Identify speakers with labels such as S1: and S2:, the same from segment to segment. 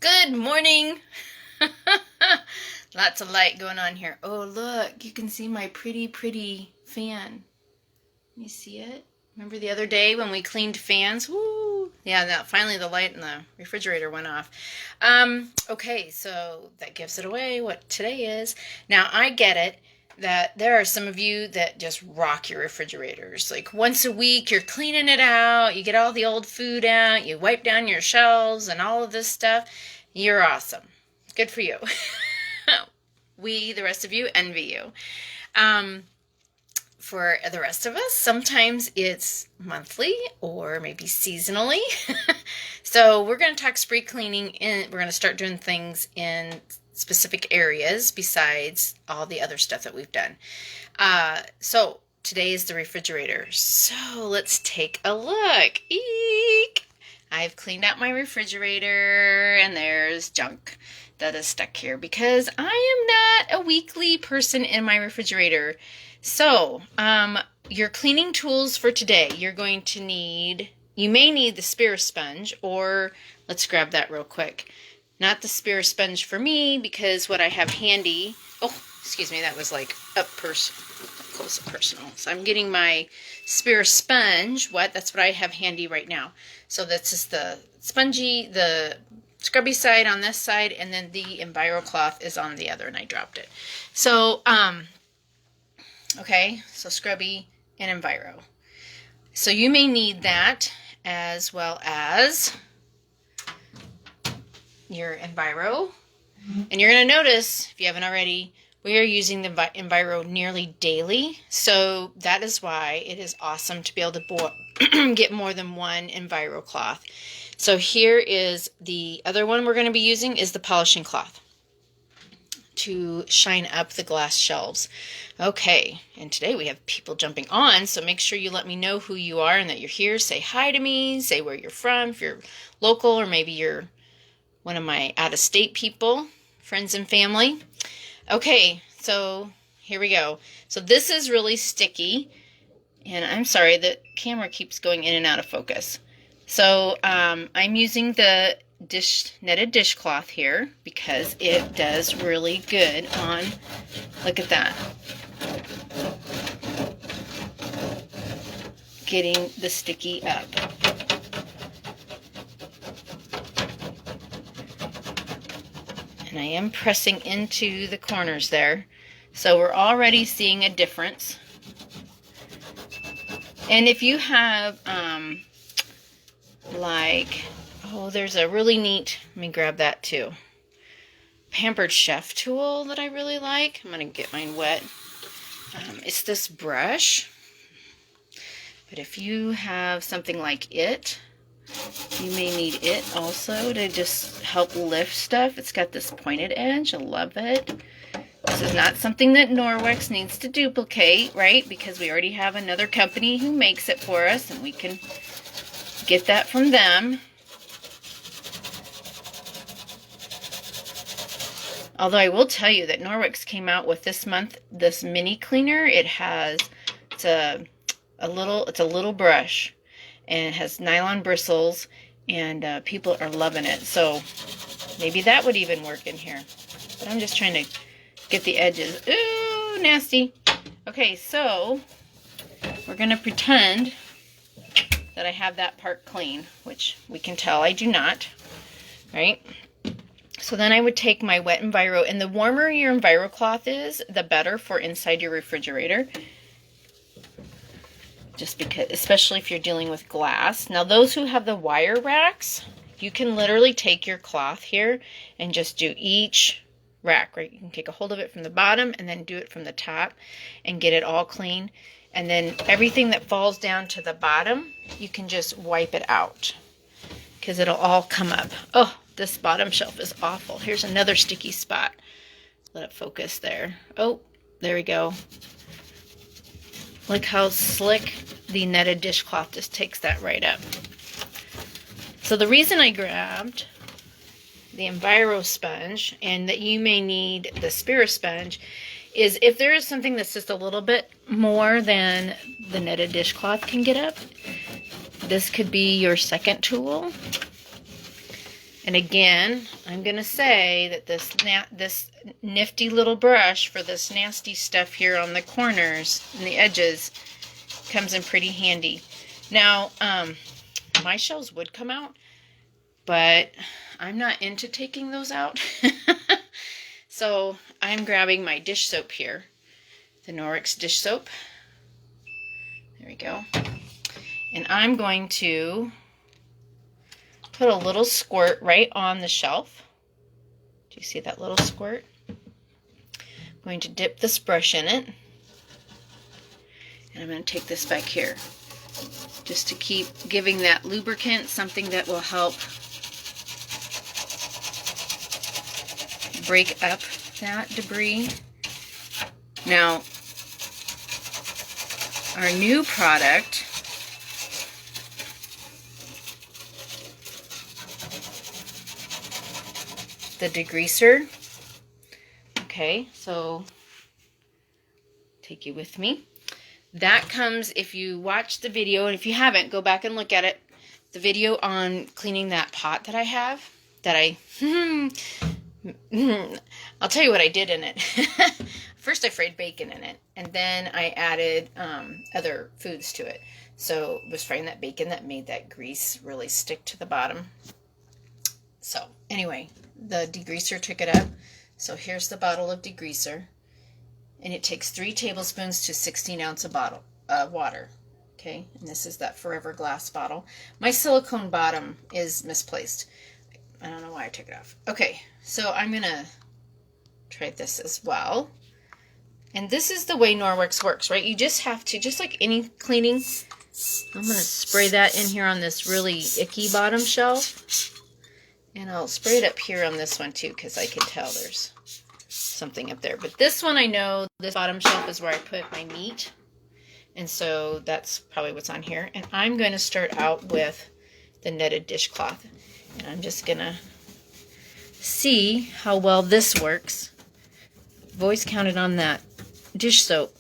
S1: Good morning. Lots of light going on here. Oh, look, you can see my pretty fan. You see it? Remember the other day when we cleaned fans? Woo! Yeah, now finally the light in the refrigerator went off. Okay, so that gives it away what today is. Now, I get it that there are some of you that just rock your refrigerators. Like once a week, you're cleaning it out, you get all the old food out, you wipe down your shelves and all of this stuff. You're awesome. Good for you. We, the rest of you, envy you. For the rest of us, sometimes it's monthly or maybe seasonally. So we're going to talk spray cleaning, and we're going to start doing things in specific areas besides all the other stuff that we've done. So today is the refrigerator. So let's take a look. Eek! I've cleaned out my refrigerator and there's junk that is stuck here because I am not a weekly person in my refrigerator. So, your cleaning tools for today, you're going to need, you may need the spear sponge, or let's grab that real quick. Not the spear sponge for me, because what I have handy, oh, excuse me, that was like close up personal. So I'm getting my spear sponge, that's what I have handy right now. So this is the spongy, the scrubby side on this side, and then the Enviro cloth is on the other, and I dropped it. So, okay, so scrubby and Enviro. So you may need that as well as your Enviro. And you're going to notice, if you haven't already, we are using the Enviro nearly daily. So that is why it is awesome to be able to get more than one Enviro cloth. So here is the other one we're going to be using is the polishing cloth to shine up the glass shelves. Okay, and today we have people jumping on, so make sure you let me know who you are and that you're here. Say hi to me, say where you're from, if you're local, or maybe you're one of my out-of-state people, friends and family. Okay, so here we go. So this is really sticky, and I'm sorry, the camera keeps going in and out of focus. So I'm using the netted dishcloth here because it does really good on, look at that, getting the sticky up. And I am pressing into the corners there. So we're already seeing a difference. And if you have oh, there's a really neat, let me grab that too, Pampered Chef tool that I really like. I'm going to get mine wet. It's this brush. But if you have something like it, you may need it also to just help lift stuff. It's got this pointed edge. I love it. This is not something that Norwex needs to duplicate, right? Because we already have another company who makes it for us, and we can get that from them. Although I will tell you that Norwex came out with this month this mini cleaner. It's a little brush, and it has nylon bristles, and people are loving it. So maybe that would even work in here. But I'm just trying to get the edges. Ooh, nasty. Okay, so we're gonna pretend that I have that part clean, which we can tell I do not, right? So then I would take my wet Enviro, and the warmer your Enviro cloth is, the better for inside your refrigerator. Just because, especially if you're dealing with glass. Now those who have the wire racks, you can literally take your cloth here and just do each rack, right? You can take a hold of it from the bottom and then do it from the top and get it all clean. And then everything that falls down to the bottom, you can just wipe it out because it'll all come up. Oh, this bottom shelf is awful. Here's another sticky spot. Let it focus there. Oh, there we go. Look how slick the netted dishcloth just takes that right up. So the reason I grabbed the Enviro sponge, and that you may need the spear sponge, is if there is something that's just a little bit more than the netted dishcloth can get up, this could be your second tool. And again, I'm going to say that this nifty little brush for this nasty stuff here on the corners and the edges comes in pretty handy. Now, my shells would come out, but I'm not into taking those out. So I'm grabbing my dish soap here, the Norwex dish soap. There we go. And I'm going to put a little squirt right on the shelf. Do you see that little squirt? I'm going to dip this brush in it. And I'm going to take this back here just to keep giving that lubricant, something that will help break up that debris. Now, our new product, the degreaser. Okay, so take you with me. That comes, if you watch the video, and if you haven't, go back and look at it. The video on cleaning that pot that I have, that I'll tell you what I did in it. First I fried bacon in it, and then I added other foods to it. So I was frying that bacon that made that grease really stick to the bottom. So anyway, the degreaser took it up. So here's the bottle of degreaser. And it takes 3 tablespoons to 16 ounce of bottle water. Okay, and this is that Forever glass bottle. My silicone bottom is misplaced. I don't know why I took it off. Okay, so I'm going to try this as well. And this is the way Norwex works, right? You just have to, just like any cleaning, I'm going to spray that in here on this really icky bottom shelf. And I'll spray it up here on this one too, because I can tell there's something up there. But this one, I know this bottom shelf is where I put my meat. And so that's probably what's on here. And I'm going to start out with the netted dishcloth. And I'm just going to see how well this works. I've always counted on that dish soap.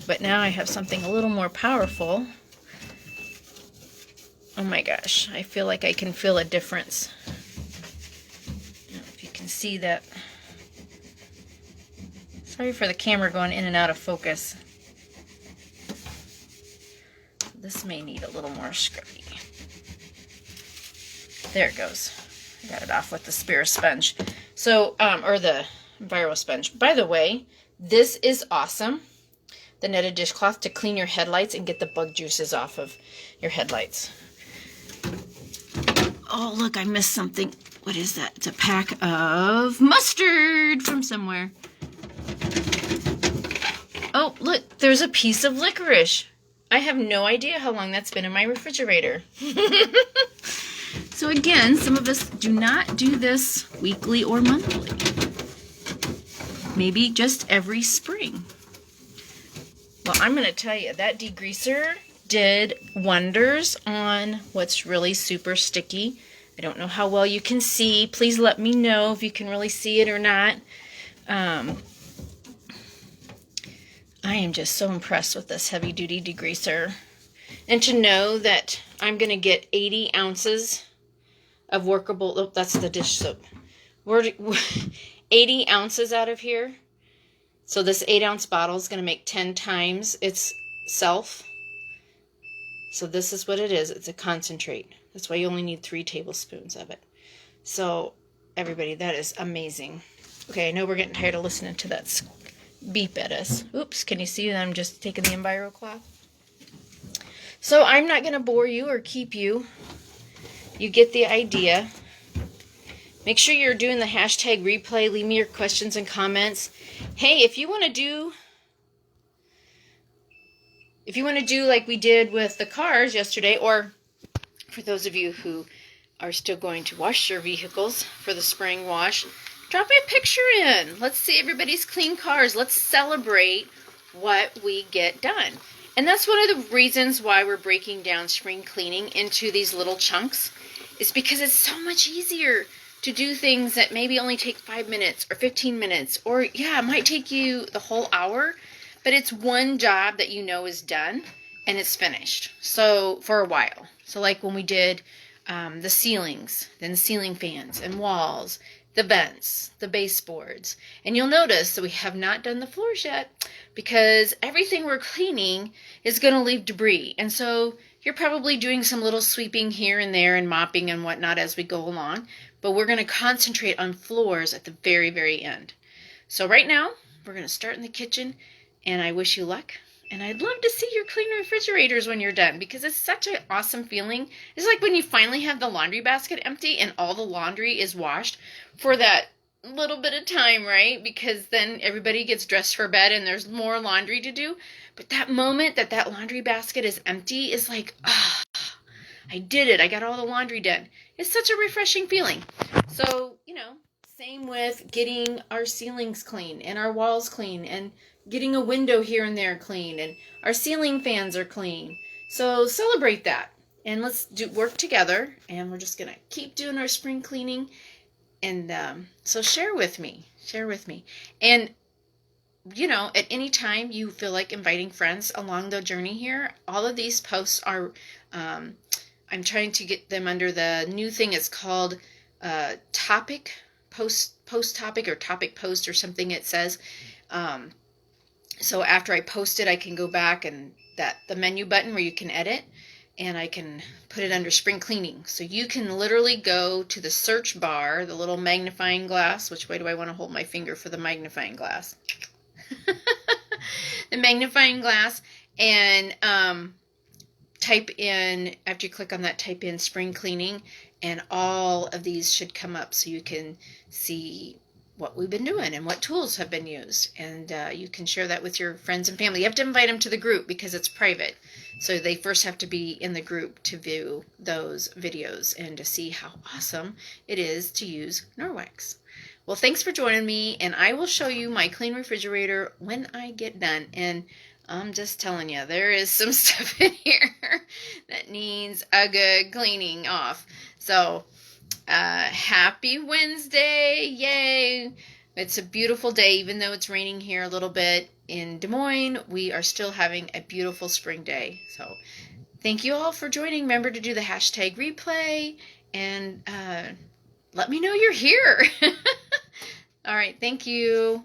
S1: But now I have something a little more powerful. Oh my gosh, I feel like I can feel a difference. I don't know if you can see that. Sorry for the camera going in and out of focus. This may need a little more scrubby. There it goes. I got it off with the Spira sponge. So, or the Viro sponge. By the way, this is awesome. The netted dishcloth to clean your headlights and get the bug juices off of your headlights. Oh, look, I missed something. What is that? It's a pack of mustard from somewhere. Oh, look, there's a piece of licorice. I have no idea how long that's been in my refrigerator. So again, some of us do not do this weekly or monthly. Maybe just every spring. Well, I'm going to tell you, that degreaser did wonders on what's really super sticky. I don't know how well you can see. Please let me know if you can really see it or not. I am just so impressed with this heavy-duty degreaser. And to know that I'm going to get 80 ounces of workable, oh, that's the dish soap. 80 ounces out of here. So this 8-ounce bottle is going to make 10 times itself. So this is what it is. It's a concentrate. That's why you only need 3 tablespoons of it. So everybody, that is amazing. Okay, I know we're getting tired of listening to that beep at us. Oops, can you see that I'm just taking the Enviro cloth? So I'm not going to bore you or keep you. You get the idea. Make sure you're doing the hashtag replay. Leave me your questions and comments. Hey, if you want to do like we did with the cars yesterday, or for those of you who are still going to wash your vehicles for the spring wash, drop a picture in. Let's see everybody's clean cars. Let's celebrate what we get done. And that's one of the reasons why we're breaking down spring cleaning into these little chunks, is because it's so much easier to do things that maybe only take 5 minutes or 15 minutes, or yeah, it might take you the whole hour, but it's one job that you know is done and it's finished. So for a while. So like when we did the ceilings, then ceiling fans and walls, the vents, the baseboards. And you'll notice that we have not done the floors yet because everything we're cleaning is going to leave debris. And so you're probably doing some little sweeping here and there and mopping and whatnot as we go along. But we're going to concentrate on floors at the very, very end. So right now, we're going to start in the kitchen, and I wish you luck. And I'd love to see your clean refrigerators when you're done, because it's such an awesome feeling. It's like when you finally have the laundry basket empty and all the laundry is washed for that little bit of time, right? Because then everybody gets dressed for bed and there's more laundry to do. But that moment that that laundry basket is empty is like, ah, oh, I did it. I got all the laundry done. It's such a refreshing feeling. So, same with getting our ceilings clean and our walls clean and getting a window here and there clean and our ceiling fans are clean. So celebrate that and let's work together, and we're just going to keep doing our spring cleaning. And so share with me. And, at any time you feel like inviting friends along the journey here, all of these posts are, I'm trying to get them under the new thing. It's called topic post topic or topic post or something it says. So after I post it, I can go back and the menu button where you can edit, and I can put it under spring cleaning. So you can literally go to the search bar, the little magnifying glass. Which way do I want to hold my finger for the magnifying glass? The magnifying glass, and type in, after you click on that, type in spring cleaning, and all of these should come up so you can see what we've been doing and what tools have been used. And you can share that with your friends and family. You have to invite them to the group because it's private. So they first have to be in the group to view those videos and to see how awesome it is to use Norwex. Well, thanks for joining me, and I will show you my clean refrigerator when I get done. And I'm just telling you, there is some stuff in here that needs a good cleaning off. So, happy Wednesday. Yay. It's a beautiful day. Even though it's raining here a little bit in Des Moines, we are still having a beautiful spring day. So, thank you all for joining. Remember to do the hashtag replay, and let me know you're here. All right. Thank you.